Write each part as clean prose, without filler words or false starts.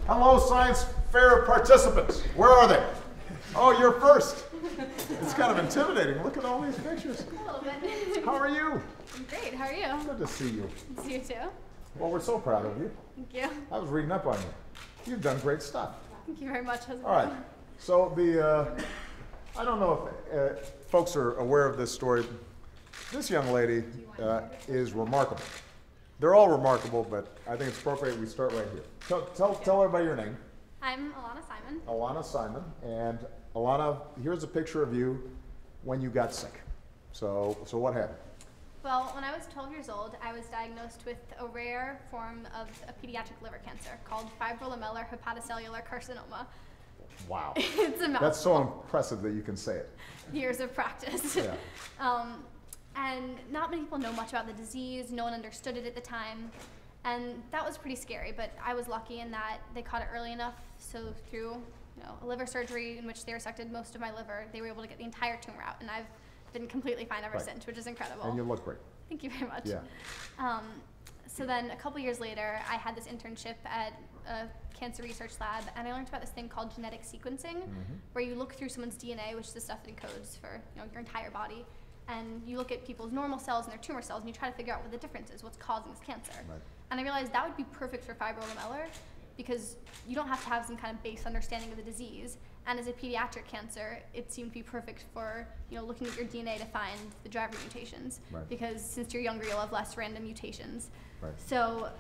Hello, science fair participants. Where are they? Oh, you're first. It's kind of intimidating. Look at all these pictures. A little bit. How are you? I'm great. How are you? Good to see you. See you too. Well, we're so proud of you. Thank you. I was reading up on you. You've done great stuff. Thank you very much. All right. So I don't know if folks are aware of this story. This young lady is remarkable. They're all remarkable, but I think it's appropriate we start right here. Tell everybody your name. I'm Alana Simon. Alana Simon. And Alana, here's a picture of you when you got sick. So what happened? Well, when I was 12 years old, I was diagnosed with a rare form of a pediatric liver cancer called fibrolamellar hepatocellular carcinoma. Wow. It's a mouthful. That's so impressive that you can say it. Years of practice. Yeah. And not many people know much about the disease. No one understood it at the time. And that was pretty scary, but I was lucky in that they caught it early enough. So through a liver surgery in which they resected most of my liver, they were able to get the entire tumor out. And I've been completely fine ever since, which is incredible. And you look great. Thank you very much. Yeah. So then a couple years later, I had this internship at a cancer research lab, and I learned about this thing called genetic sequencing, where you look through someone's DNA, which is the stuff that encodes for your entire body, and you look at people's normal cells and their tumor cells, and you try to figure out what the difference is, what's causing this cancer. Right. And I realized that would be perfect for fibrolamellar, because you don't have to have some kind of base understanding of the disease. And as a pediatric cancer, it seemed to be perfect for looking at your DNA to find the driver mutations. Right. Because since you're younger, you'll have less random mutations. Right. So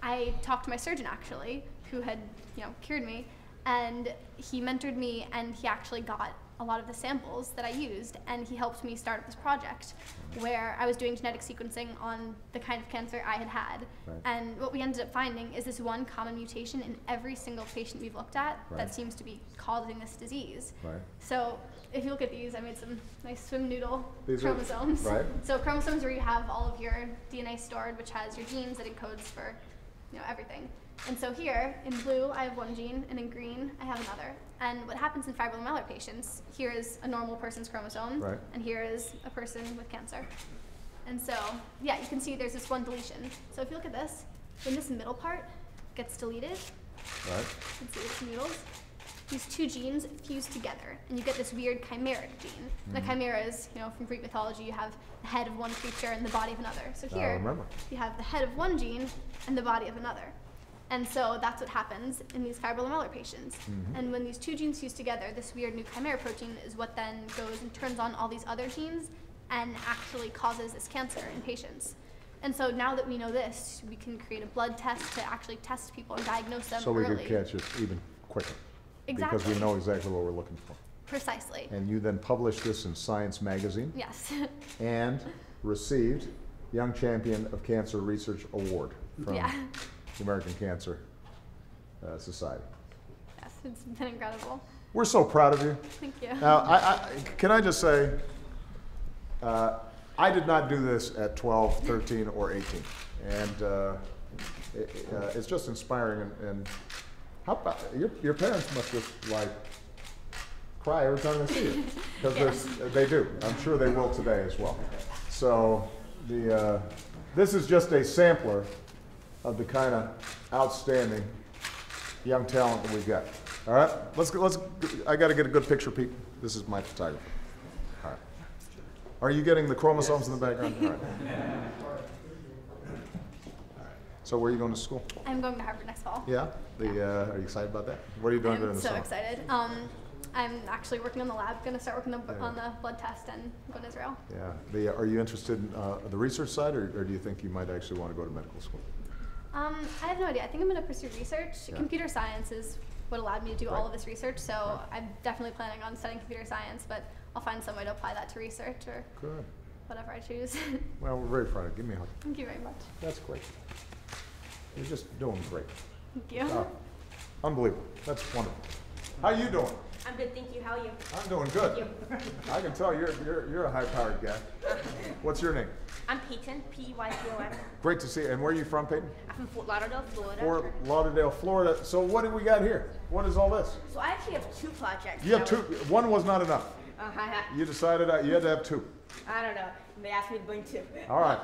I talked to my surgeon actually, who had cured me, and he mentored me, and he actually got a lot of the samples that I used, and he helped me start up this project where I was doing genetic sequencing on the kind of cancer I had had. Right. And what we ended up finding is this one common mutation in every single patient we've looked at that seems to be causing this disease. Right. So if you look at these, I made some nice swim noodle These chromosomes. Right. So chromosomes where you have all of your DNA stored, which has your genes that encodes for everything. And so here, in blue, I have one gene, and in green, I have another. And what happens in fibrolamellar patients, here is a normal person's chromosome, and here is a person with cancer. And so, yeah, you can see there's this one deletion. So if you look at this, when this middle part gets deleted, Right. you can see it's noodles, these two genes fuse together, and you get this weird chimeric gene. And the chimera is, from Greek mythology, you have the head of one creature and the body of another. So here, you have the head of one gene and the body of another. And so that's what happens in these fibrolamellar patients. And when these two genes fuse together, this weird new chimera protein is what then goes and turns on all these other genes and actually causes this cancer in patients. And so now that we know this, we can create a blood test to actually test people and diagnose them So we early. could catch it even quicker. Exactly. Because we know exactly what we're looking for. Precisely. And you then published this in Science Magazine. Yes. And received Young Champion of Cancer Research Award from the American Cancer Society. Yes, it's been incredible. We're so proud of you. Thank you. Now, can I just say, I did not do this at 12, 13, or 18. And it's just inspiring. And how about, your parents must just cry every time they see you. Because they do. I'm sure they will today as well. So this is just a sampler of the kind of outstanding young talent that we've got. All right, I got to get a good picture, Pete. This is my photographer. All right. Are you getting the chromosomes in the background? All right. So where are you going to school? I'm going to Harvard next fall. Yeah? Are you excited about that? What are you doing during the summer? I'm so excited. I'm actually working on the lab, going to start working on the blood test and go to Israel. Yeah. Are you interested in the research side, or do you think you might actually want to go to medical school? I have no idea. I think I'm going to pursue research. Yeah. Computer science is what allowed me to do all of this research, so I'm definitely planning on studying computer science, but I'll find some way to apply that to research or whatever I choose. Well, we're very proud of you. Give me a hug. Thank you very much. That's great. You're just doing great. Thank you. Unbelievable. That's wonderful. How you doing? I'm good, thank you. How are you? I'm doing good. I can tell you're a high-powered guy. What's your name? I'm Peyton, P-E-Y-T-O-N. Great to see you. And where are you from, Peyton? I'm from Fort Lauderdale, Florida. Fort Lauderdale, Florida. So what do we got here? What is all this? So I actually have two projects. You have two. One was not enough. You decided you had to have two. I don't know. They asked me to bring two. All right.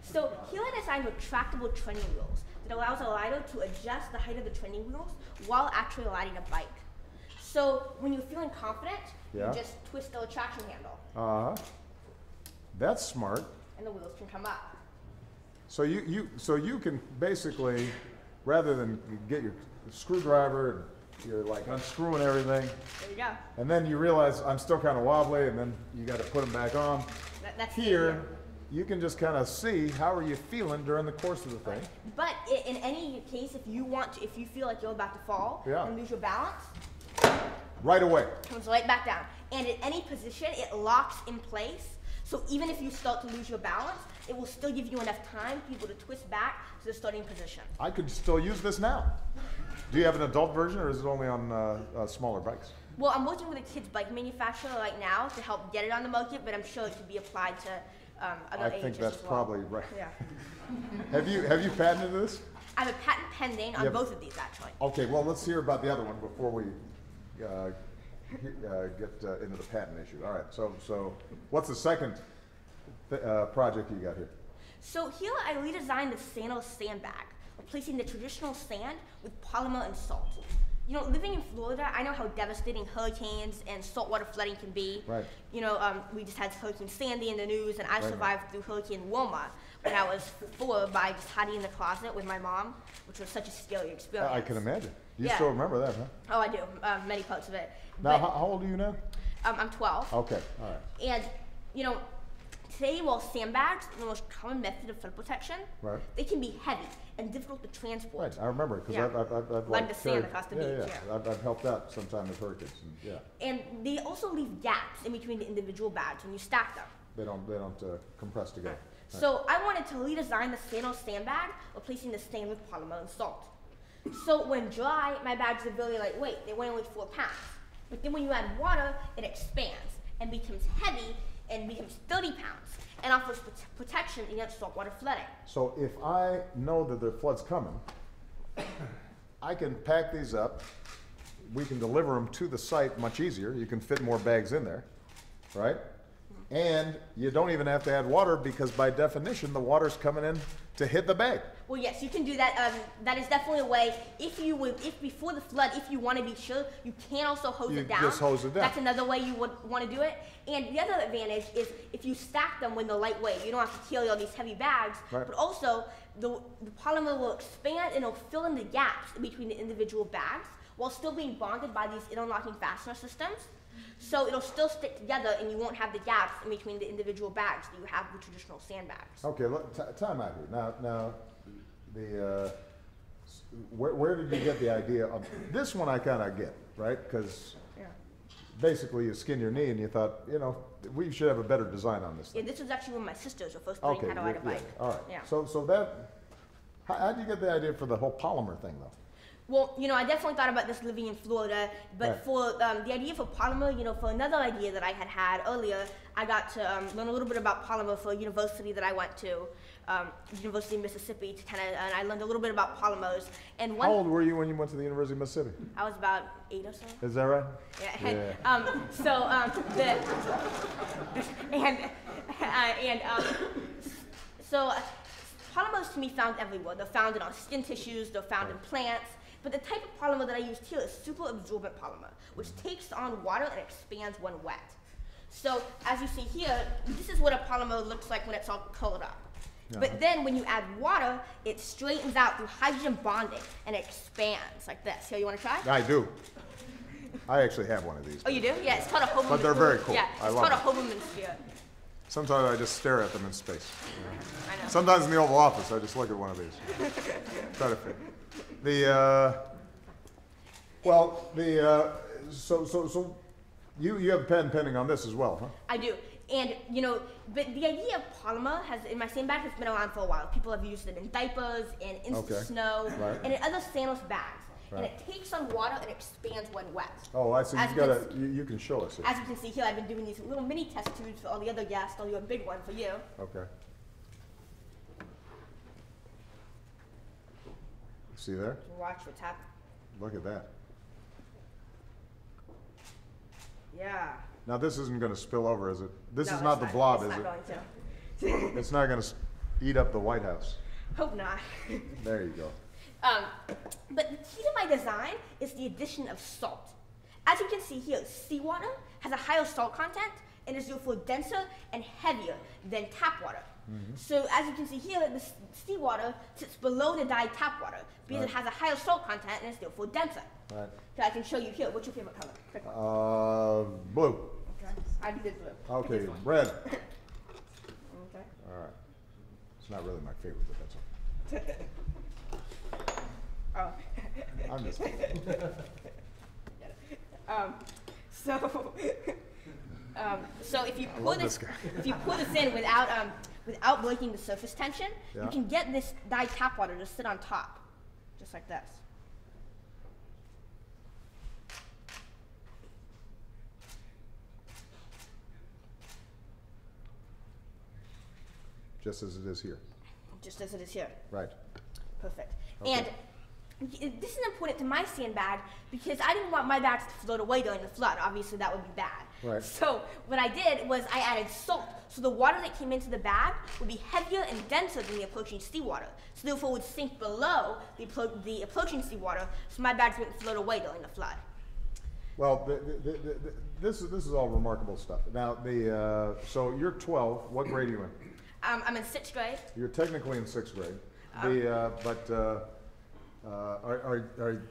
So here I designed retractable training wheels it allows a rider to adjust the height of the training wheels while actually riding a bike. So when you're feeling confident, you just twist the traction handle. That's smart. And the wheels can come up. So you can basically, rather than get your screwdriver and you're like unscrewing everything. There you go. And then you realize I'm still kind of wobbly, and then you got to put them back on. That's here. You can just kind of see how are you feeling during the course of the thing. But in any case, if you feel like you're about to fall and lose your balance, right away. Comes right back down. And in any position, it locks in place. So even if you start to lose your balance, it will still give you enough time for you to twist back to the starting position. I could still use this now. Do you have an adult version, or is it only on smaller bikes? Well, I'm working with a kid's bike manufacturer right now to help get it on the market, but I'm sure it could be applied to other ages. I think that's probably right. Yeah. Have you patented this? I have a patent pending on both of these, actually. Okay, well, let's hear about the other one before we get into the patent issue. All right, so what's the second project you got here? So here I redesigned the Sanos sandbag, replacing the traditional sand with polymer and salt. You know, living in Florida, I know how devastating hurricanes and saltwater flooding can be. Right. You know, we just had Hurricane Sandy in the news, and I survived through Hurricane Wilma when I was 4 by just hiding in the closet with my mom, which was such a scary experience. I can imagine. You still remember that, huh? Oh, I do. Many parts of it. Now, how old are you now? I'm 12. Okay, all right. And, you know, today, while sandbags are the most common method of flood protection, they can be heavy and difficult to transport. Right, I remember it because I've like the sand across the beach. I've helped out sometime with hurricanes. And they also leave gaps in between the individual bags when you stack them. They don't compress together. Right. So I wanted to redesign the Sanos sandbag, replacing the sand with polymer and salt. So when dry, my bags are very lightweight. They weigh only 4 pounds. But then when you add water, it expands and becomes heavy and becomes 30 pounds and offers protection against saltwater flooding. So if I know that the flood's coming, I can pack these up. We can deliver them to the site much easier. You can fit more bags in there, right? And you don't even have to add water because by definition, the water's coming in to hit the bag. Well, yes, you can do that. That is definitely a way. If before the flood, if you want to be sure, you can also hose it down. Just hose it down. That's another way you would want to do it. And the other advantage is if you stack them when they're lightweight, you don't have to carry all these heavy bags. Right. But also, the polymer will expand and it'll fill in the gaps between the individual bags while still being bonded by these interlocking fastener systems. So it'll still stick together and you won't have the gaps in between the individual bags that you have with traditional sandbags. Okay, time out here. Now, where did you get the idea of this one? I kind of get, right? Because basically you skin your knee and you thought, you know, we should have a better design on this thing. Yeah, this was actually when my sisters were first learning how to ride a bike. All right. Yeah. So how did you get the idea for the whole polymer thing, though? Well, you know, I definitely thought about this living in Florida, but for the idea for polymer, you know, for another idea that I had earlier, I got to learn a little bit about polymer for a university that I went to, University of Mississippi, and I learned a little bit about polymers. And how old were you when you went to the University of Mississippi? I was about 8 or so. Is that right? Yeah. So polymers to me found everywhere. They're found in our skin tissues, they're found in plants, but the type of polymer that I used here is super absorbent polymer, which takes on water and expands when wet. So as you see here, this is what a polymer looks like when it's all colored up. But then when you add water, it straightens out through hydrogen bonding and expands like this. Here, you want to try? I do. I actually have one of these. Oh, you do? Yeah, it's called a Hoberman. But they're very cool. Yeah, it's called a Hoberman sphere. Sometimes I just stare at them in space. I know. Sometimes in the Oval Office, I just look at one of these. Try to fit. So you have a patent pending on this as well, huh? I do. And, you know, but the idea of polymer in my sandbag has been around for a while. People have used it in diapers, in instant snow, and in other Sanos bags. And it takes on water and expands when wet. Oh, I see. You can show us it. As you can see here, I've been doing these little mini test tubes for all the other guests. I'll do a big one for you. Okay. See there? Watch what's happening. Look at that. Yeah. Now this isn't going to spill over, is it? This No, is not the blob, is it? It's not going to. It's not going to eat up the White House. Hope not. There you go. But the key to my design is the addition of salt. As you can see here, seawater has a higher salt content and is therefore denser and heavier than tap water. So as you can see here, the seawater sits below the dyed tap water because it has a higher salt content and is therefore denser. Right. So I can show you here. What's your favorite color? Quick one. Blue. Okay. I did blue. Okay, This one. red. Okay. All right. It's not really my favorite, but that's okay. Oh. I'm just kidding. So if you I pour love this, this guy. if you pour this in without breaking the surface tension, Yeah. you can get this dyed tap water to sit on top, just like this. Just as it is here. Just as it is here. Right. Perfect. Okay. And this is important to my sandbag because I didn't want my bags to float away during the flood. Obviously, that would be bad. Right. So what I did was I added salt. So the water that came into the bag would be heavier and denser than the approaching seawater. So therefore, it would sink below the approaching seawater, so my bags wouldn't float away during the flood. Well, this is all remarkable stuff. Now, so you're 12. What grade are you in? I'm in 6th grade. You're technically in 6th grade. Are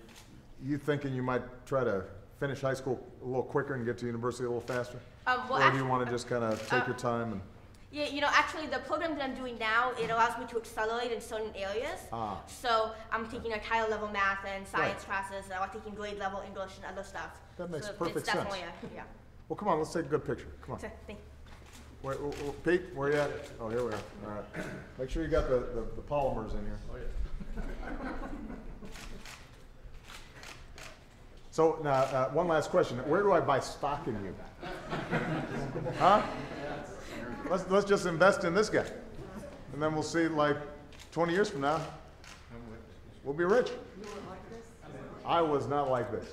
you thinking you might try to finish high school a little quicker and get to university a little faster? Or do you want to just kind of take your time and? Yeah, you know, actually, the program that I'm doing now, it allows me to accelerate in certain areas. So I'm taking like higher level math and science classes, and I'm taking grade level English and other stuff. That makes so perfect it's definitely sense. Yeah. Well, come on, let's take a good picture. Come on. So, thank Pete, where you at? Oh, here we are. All right. Make sure you got the polymers in here. Oh, yeah. So now, one last question. Where do I buy stock in you? Huh? Let's just invest in this guy. And then we'll see, like, 20 years from now, we'll be rich. I was not like this.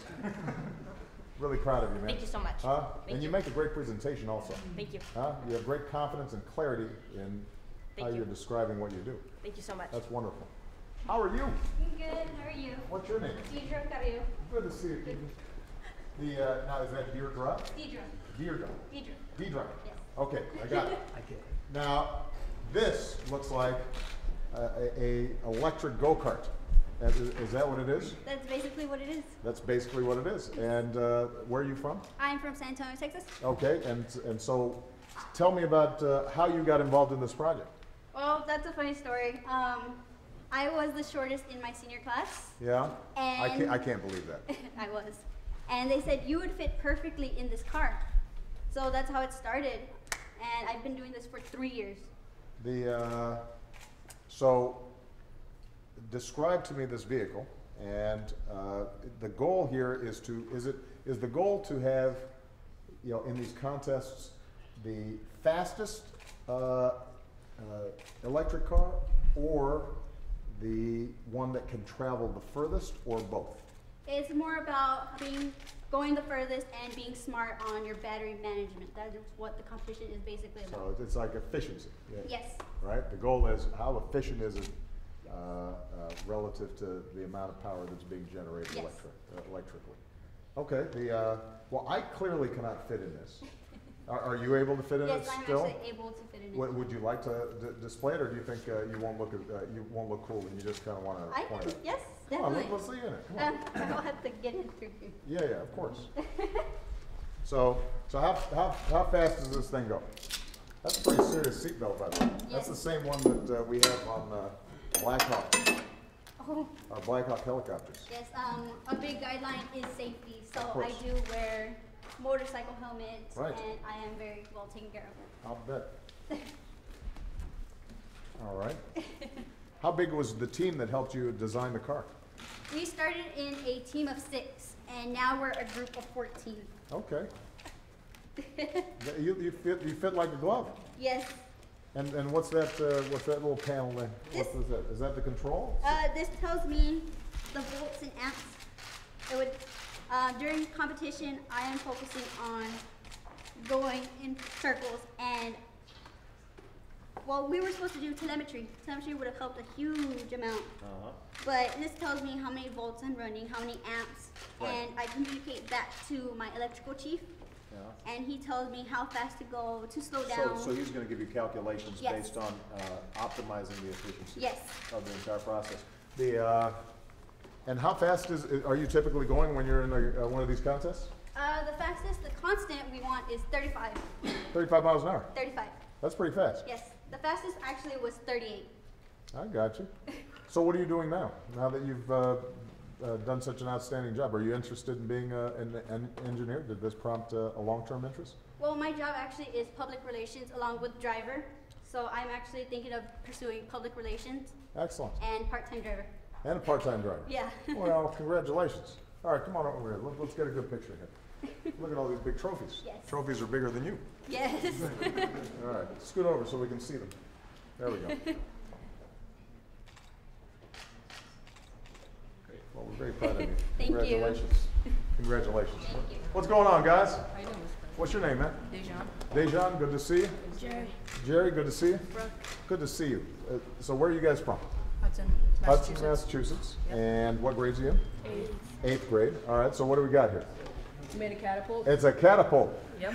Really proud of you, man. Thank you so much. And you make a great presentation also. Thank you. You have great confidence and clarity in how you're describing what you do. Thank you so much. That's wonderful. How are you? I'm good. How are you? What's your name? Deidre Carrillo. Good to see you. Now, is that Deirdre? Deidre. Deirdre. Deidre. Deidre. Yes. Okay, I got it. Now, this looks like a electric go-kart. Is that what it is? That's basically what it is. That's basically what it is. And where are you from? I'm from San Antonio, Texas. Okay, and so tell me about how you got involved in this project. Well, that's a funny story. I was the shortest in my senior class. Yeah? And I can't believe that. I was. And they said, you would fit perfectly in this car. So that's how it started. And I've been doing this for 3 years. So describe to me this vehicle, and the goal here is the goal to have, in these contests, the fastest electric car, or the one that can travel the furthest, or both? It's more about going the furthest and being smart on your battery management. That is what the competition is basically about. So it's like efficiency. Yeah. Yes. Right? The goal is how efficient is it relative to the amount of power that's being generated Yes. electrically. Okay. Well, I clearly cannot fit in this. Are you able to fit in it Yes, I'm still? actually able to fit in it. Would you like to display it, or do you think you won't look cool and you just kind of want to I point can, it? yes, Come on, definitely. let's see you in it. Come on. I'll have to get in through here. Yeah, of course. So how fast does this thing go? That's a pretty serious seatbelt, by the way. That's Yes. the same one that we have on Black Hawk, Oh, our Black Hawk helicopters. yes, a big guideline is safety. So course. I do wear motorcycle helmets, Right. and I am very well taken care of. I'll bet. All right. How big was the team that helped you design the car? We started in a team of 6, and now we're a group of 14. Okay. You fit like a glove. Yes. And what's that little panel there? This- What is that? Is that the control? This tells me the volts and amps. It would, during competition, I am focusing on going in circles and Well, we were supposed to do telemetry. Telemetry would have helped a huge amount. But this tells me how many volts I'm running, how many amps, and I communicate that to my electrical chief. And he tells me how fast to go, to slow down. So he's going to give you calculations Yes. based on optimizing the efficiency Yes. of the entire process. And how fast are you typically going when you're in one of these contests? The fastest, the constant we want is 35. 35 miles an hour. 35. That's pretty fast. Yes. The fastest actually was 38. I got you. So what are you doing now? Now that you've done such an outstanding job, are you interested in being an engineer? Did this prompt a long-term interest? Well, my job actually is public relations along with driver. So I'm actually thinking of pursuing public relations Excellent. and part-time driver. And a part-time driver. Yeah. Well, congratulations. All right, come on over here. Let's get a good picture here. Look at all these big trophies. Yes. Trophies are bigger than you. Yes. All right, scoot over so we can see them. There we go. Well, we're very proud of you. Thank you. Congratulations. Congratulations. What's going on, guys? How you doing, Mr. What's your name, man? Dejan. Dejan, good to see you. Jerry. Jerry, good to see you. Brooke. Good to see you. So where are you guys from? Hudson, Hudson, Massachusetts. Massachusetts. Yep. And what grades are you in? Eighth. 8th grade. All right, so what do we got here? Made a catapult. It's a catapult. Yep.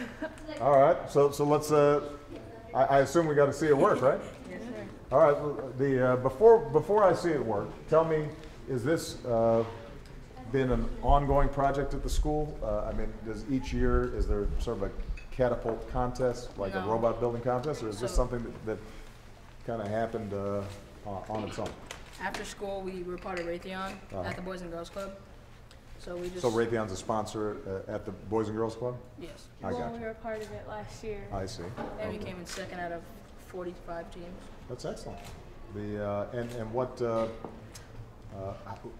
All right, so let's, I assume we got to see it work, right? Yes, sir. All right, before I see it work, tell me, is this been an ongoing project at the school? I mean, does each year, is there sort of a catapult contest, like a No. robot building contest, or is this So- something that kind of happened on its own? After school, we were part of Raytheon at the Boys and Girls Club. So we just. So Raytheon's a sponsor at the Boys and Girls Club? Yes. I got We you. were a part of it last year. I see. And we Okay. came in second out of 45 teams. That's excellent. And what,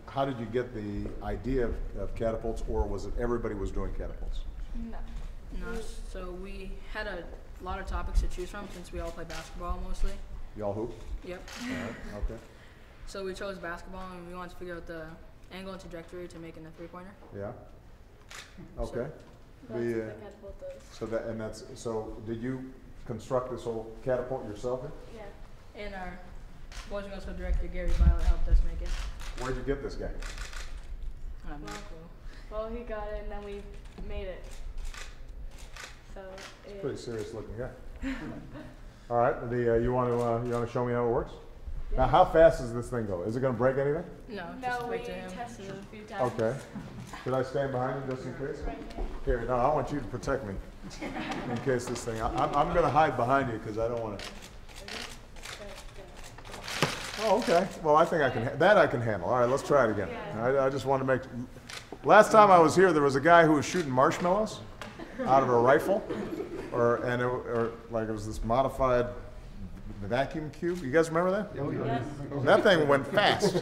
how did you get the idea of catapults, or was it everybody was doing catapults? No. No, so we had a lot of topics to choose from since we all play basketball mostly. Y'all hoop? Yep. All right, okay. So we chose basketball and we wanted to figure out the angle and trajectory to make it a three-pointer. Yeah. Okay. That's The, what the catapult does. So did you construct this whole catapult yourself? Yeah. And our Boys and Girls Club director, Gary Violet, helped us make it. Where'd you get this guy? I have no Well, clue. Well, he got it and then we made it. So Pretty serious looking guy. All right, you want to show me how it works? Now, how fast does this thing go? Is it going to break anything? No, just no, we wait to him. tested it a few times. Okay. Should I stand behind you just in case? Here, no, I want you to protect me in case this thing. I'm going to hide behind you because I don't want to. Oh, okay. Well, I think I can. That I can handle. All right, let's try it again. I just want to make. Last time I was here, there was a guy who was shooting marshmallows out of a rifle, or like it was this modified vacuum cube. You guys remember that? Yes. That thing went fast.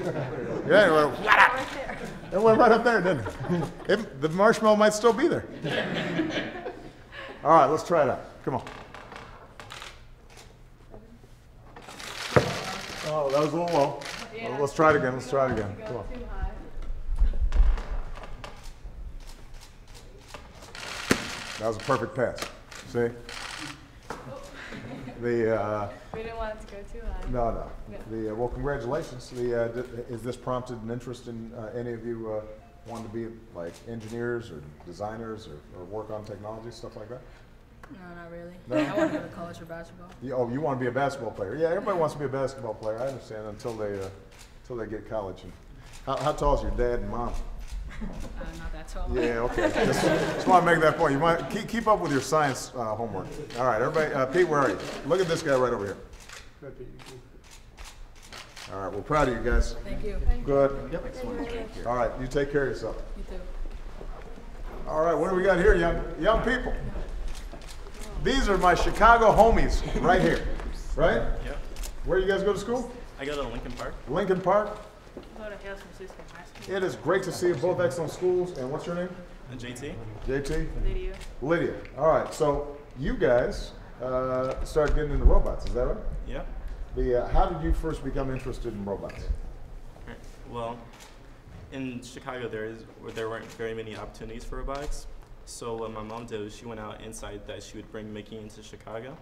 Yeah, it went, Right there. it went right up there, didn't it? The marshmallow might still be there. All right, let's try it out. Come on. Oh, that was a little low. Yeah. Let's try it again. Let's try it again. Go Come on. too high. That was a perfect pass. See? We didn't want it to go too high. No. Well, congratulations. Is this prompted an interest in any of you wanting to be like engineers or designers or work on technology, stuff like that? No, not really. No? I want to go to college for basketball. You want to be a basketball player? Yeah, everybody wants to be a basketball player. I understand until they get college. And how tall is your dad and mom? Not that tall. Yeah, okay. Just want to make that point. You want keep up with your science homework. All right, everybody. Pete, where are you? Look at this guy right over here. All right, we're proud of you guys. Thank you. Good. All right, you take care of yourself. You too. All right, what do we got here, young people? These are my Chicago homies right here, right? Yep. Where you guys go to school? I go to Lincoln Park. Lincoln Park. Go to Hales Francisco High School. It is great to see you, both excellent schools. And what's your name? JT. JT? Lydia. Lydia. All right, so you guys started getting into robots, is that right? Yeah. How did you first become interested in robots? Well, in Chicago, there weren't very many opportunities for robotics. So what my mom did was she went out and decided that she would bring Mickey into Chicago.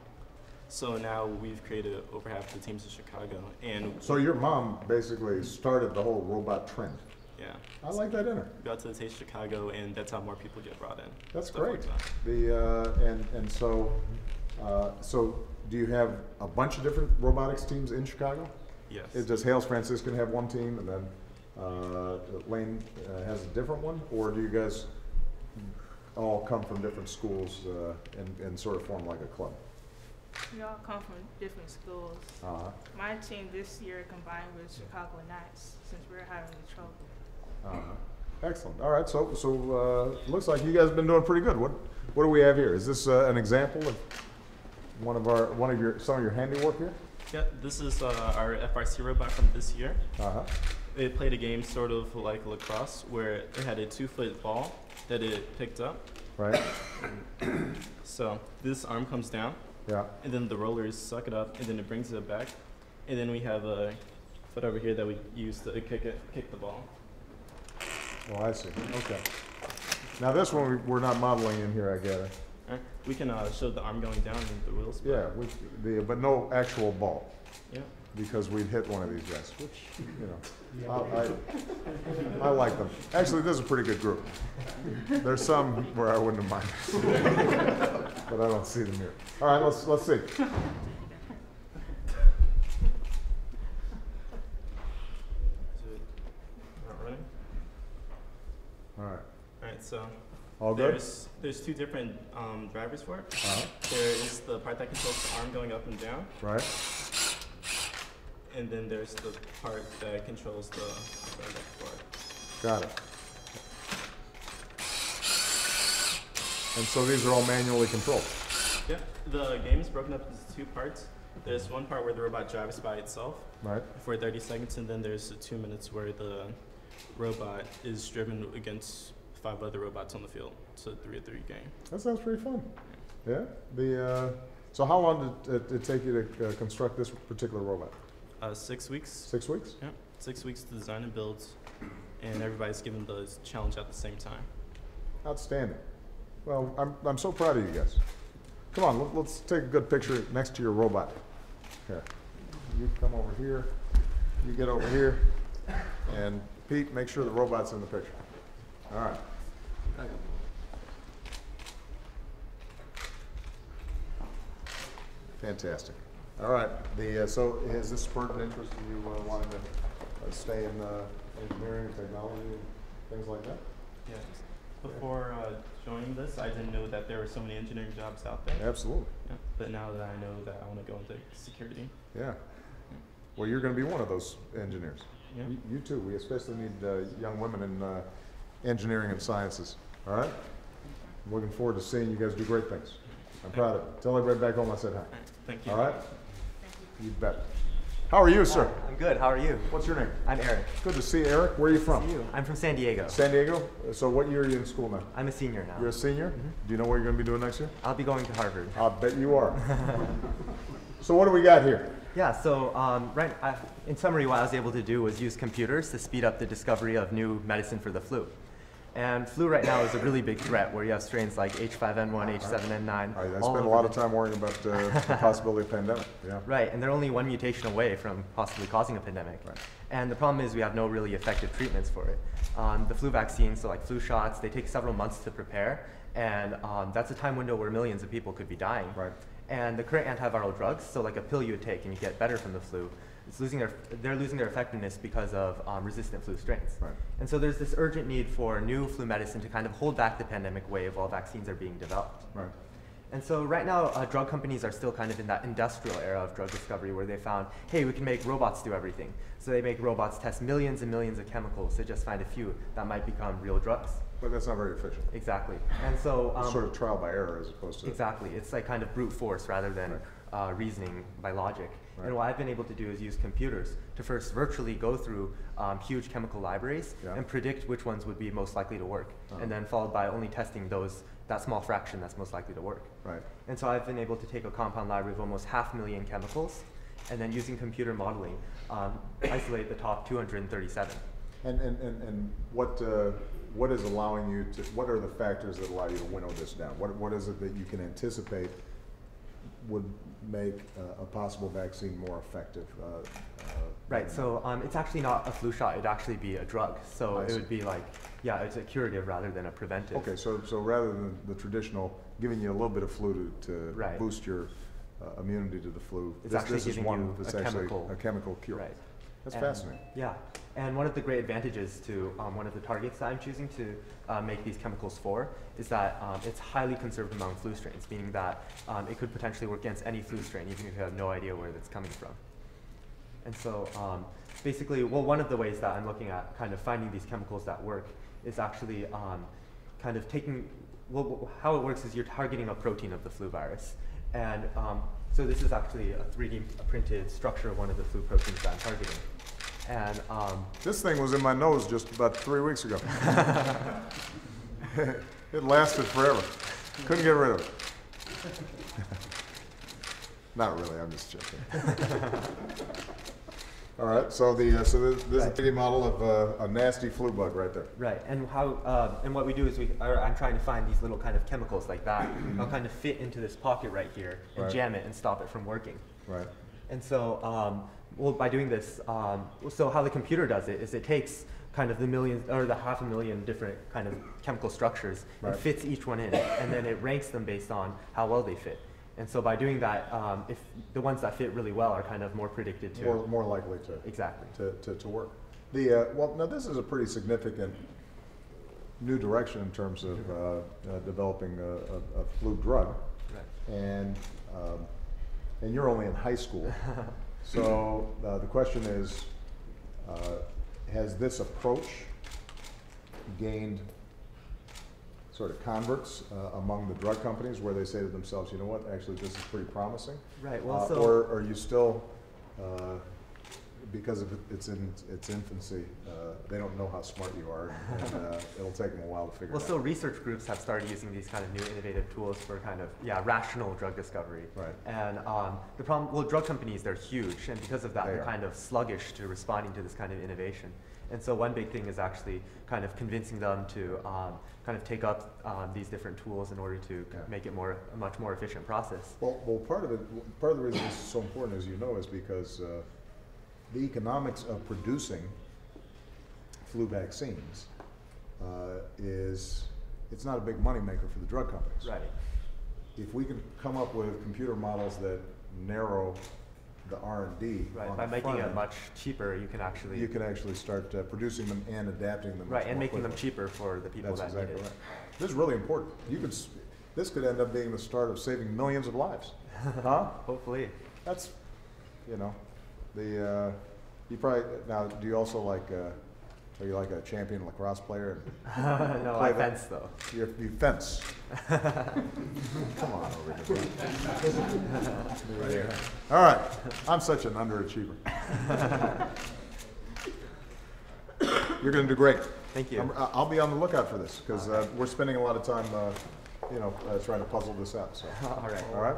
So now we've created over half the teams in Chicago, and So your mom basically started the whole robot trend. yeah, I like that in her. we got to the Taste Chicago, and that's how more people get brought in. That's Stuff like great. that. And so, so do you have a bunch of different robotics teams in Chicago? Yes. Does Hales Franciscan have one team, and then Lane has a different one, or do you guys all come from different schools and sort of form like a club? We all come from different schools. Uh-huh. My team this year combined with Chicago Knights since we're having the trouble. Uh-huh. Excellent. All right. So looks like you guys have been doing pretty good. What do we have here? Is this an example of some of your handiwork here? Yeah, this is our FRC robot from this year. Uh-huh. It played a game sort of like lacrosse, where it had a 2-foot ball that it picked up. Right. So this arm comes down, Yeah. and then the rollers suck it up, and then it brings it back, and then we have a foot over here that we use to kick the ball. Oh, I see. Okay. Now this one we're not modeling in here, I gather. We can show the arm going down and the wheels. Yeah. But no actual ball, Yeah. because we'd hit one of these guys, which I like them. Actually, this is a pretty good group. There's some where I wouldn't have minded, but I don't see them here. All right, let's see. Is it not running? All right. All right, so All good? there's two different drivers for it. Uh-huh. There is the part that controls the arm going up and down, Right. and then there's the part that controls the going back and forth. Got it. And so these are all manually controlled. Yeah, the game is broken up into two parts. There's one part where the robot drives by itself Right. for 30 seconds, and then there's 2 minutes where the robot is driven against 5 other robots on the field. It's a 3-3 game. That sounds pretty fun. Yeah. So how long did it take you to construct this particular robot? 6 weeks. 6 weeks? Yeah, 6 weeks to design and build, and everybody's given the challenge at the same time. Outstanding. Well, I'm so proud of you guys. Come on, let's take a good picture next to your robot. Here. You come over here. You get over here. And Pete, make sure the robot's in the picture. All right. Fantastic. All right. So has this spurred an interest in you wanting to stay in engineering and technology and things like that? Yeah. Before joining this, I didn't know that there were so many engineering jobs out there. Absolutely. Yeah. But now that I know that I want to go into security. Yeah. Well, you're going to be one of those engineers. Yeah. You too. We especially need young women in engineering and sciences. All right? I'm looking forward to seeing you guys do great things. I'm proud of it. Tell everybody back home I said hi. All right. Thank you. All right? You bet. How are you, sir? I'm good. How are you? What's your name? I'm Eric. Good to see you, Eric. Where are you from? You? I'm from San Diego. San Diego? So what year are you in school now? I'm a senior now. You're a senior? Do you know what you're going to be doing next year? I'll be going to Harvard. I'll bet you are. So what do we got here? Yeah, so in summary, what I was able to do was use computers to speed up the discovery of new medicine for the flu. And flu right now is a really big threat where you have strains like H5N1, H7N9. I all spend a over lot the- of time worrying about the possibility of pandemic. Yeah. Right, and they're only one mutation away from possibly causing a pandemic. Right. And the problem is we have no really effective treatments for it. The flu vaccines, so like flu shots, they take several months to prepare, and that's a time window where millions of people could be dying. Right. And the current antiviral drugs, so like a pill you would take and you get better from the flu, they're losing their effectiveness because of resistant flu strains. Right. And so there's this urgent need for new flu medicine to kind of hold back the pandemic wave while vaccines are being developed. Right. And so right now, drug companies are still kind of in that industrial era of drug discovery where they found, hey, we can make robots do everything. So they make robots test millions and millions of chemicals to just find a few that might become real drugs. But that's not very efficient. Exactly. And so It's sort of trial by error as opposed to... exactly. It's like kind of brute force rather than reasoning by logic. Right. And what I've been able to do is use computers to first virtually go through huge chemical libraries and predict which ones would be most likely to work, and then followed by only testing that small fraction that's most likely to work. Right. And so I've been able to take a compound library of almost 500,000 chemicals, and then using computer modeling, isolate the top 237. And what is allowing you to, what are the factors that allow you to winnow this down? What is it that you can anticipate would make a possible vaccine more effective. Right, so it's actually not a flu shot, it'd actually be a drug. So it would be like, yeah, it's a curative rather than a preventive. Okay, so rather than the traditional giving you a little bit of flu to right. boost your immunity to the flu, it's this actually is giving one you that's a actually chemical, a chemical cure. Right. That's fascinating. Yeah, and one of the great advantages to one of the targets that I'm choosing to make these chemicals for is that it's highly conserved among flu strains, meaning that it could potentially work against any flu strain, even if you have no idea where that's coming from. And so basically, well, one of the ways that I'm looking at kind of finding these chemicals that work is actually kind of taking, well, how it works is you're targeting a protein of the flu virus. And so this is actually a 3D printed structure of one of the flu proteins that I'm targeting. And this thing was in my nose just about 3 weeks ago. It lasted forever. Couldn't get rid of it. Not really, I'm just joking. All right, so this is a 3D model of a nasty flu bug right there. Right, and how and what we do is I'm trying to find these little kind of chemicals like that. I'll kind of fit into this pocket right here and jam it and stop it from working. Right. And so, well, by doing this, so how the computer does it is it takes kind of the millions or the 500,000 different kind of chemical structures and fits each one in, and then it ranks them based on how well they fit. And so by doing that, if the ones that fit really well are kind of more predicted to more likely to exactly to work. Well, now this is a pretty significant new direction in terms of developing a flu drug, and you're only in high school, so the question is, has this approach gained sort of converts among the drug companies where they say to themselves, you know what, actually this is pretty promising? Right, well, or are you still, because of its in its infancy, they don't know how smart you are, and it'll take them a while to figure it out. Well, so research groups have started using these kind of new innovative tools for kind of, rational drug discovery. Right. And the problem, well, drug companies, they're huge, and because of that, they're kind of sluggish to responding to this kind of innovation. And so one big thing is actually kind of convincing them to kind of take up these different tools in order to make it a much more efficient process. Well, part of the reason this is so important, as you know, is because the economics of producing flu vaccines it's not a big money maker for the drug companies. Right. If we can come up with computer models that narrow the R&D by making it much cheaper, you can actually start producing them and adapting them. Right, and making them cheaper for the people that need it. Right. This is really important. This could end up being the start of saving millions of lives. Huh? Hopefully. That's, you probably, now, do you also like, are you like a champion lacrosse player? No, I fence though. You fence. Come on over here. All right, I'm such an underachiever. You're going to do great. Thank you. I'll be on the lookout for this because we're spending a lot of time, trying to puzzle this out. So. All right. All right.